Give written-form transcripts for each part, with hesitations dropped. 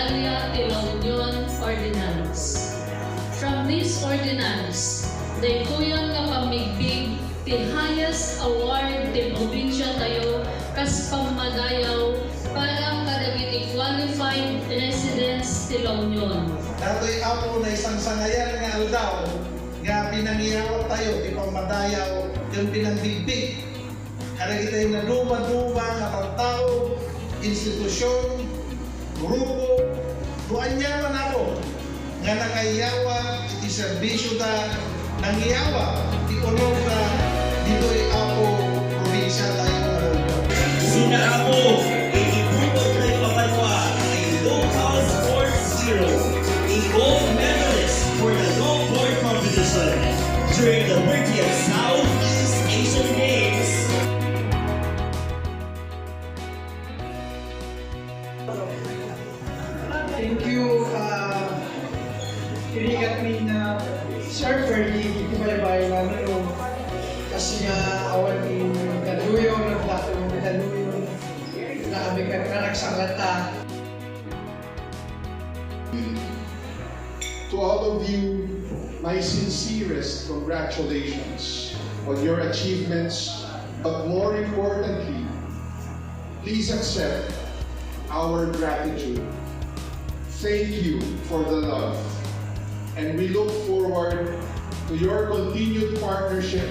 Medalla de la Unión Ordinance. From this ordinance, daytoyon nga pamigbig the highest award ti probinsya tayo kas Pammadayaw para kadagiti qualified residents ti La Union. Dato'y ako na isang sangayan nga aldaw nga pinangiyaw tayo ti Pammadayaw yung pinangbigbig. Kadagiti na duma-duma nga pagtao, institusyon, grupo, duanya man ako nga nakayawa iti serbisyo ta nangiyawa ti unong na dito'y ako probinsya tayo nga Union. Sina ako, ikipupot na yung kapanwa ay local sports hero, a gold medalist for the longboard competition during the 30th Southeast Asian Games. Thank you. Inigat mi na surfer di kumaybay na ano kasi nga awan yung kaduyo nagdato ng kaduyo na kami karaksanglata. To all of you, my sincerest congratulations on your achievements, but more importantly, please accept our gratitude. Thank you for the love, and we look forward to your continued partnership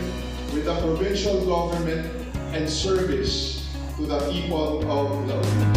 with the provincial government and service to the people of La Union.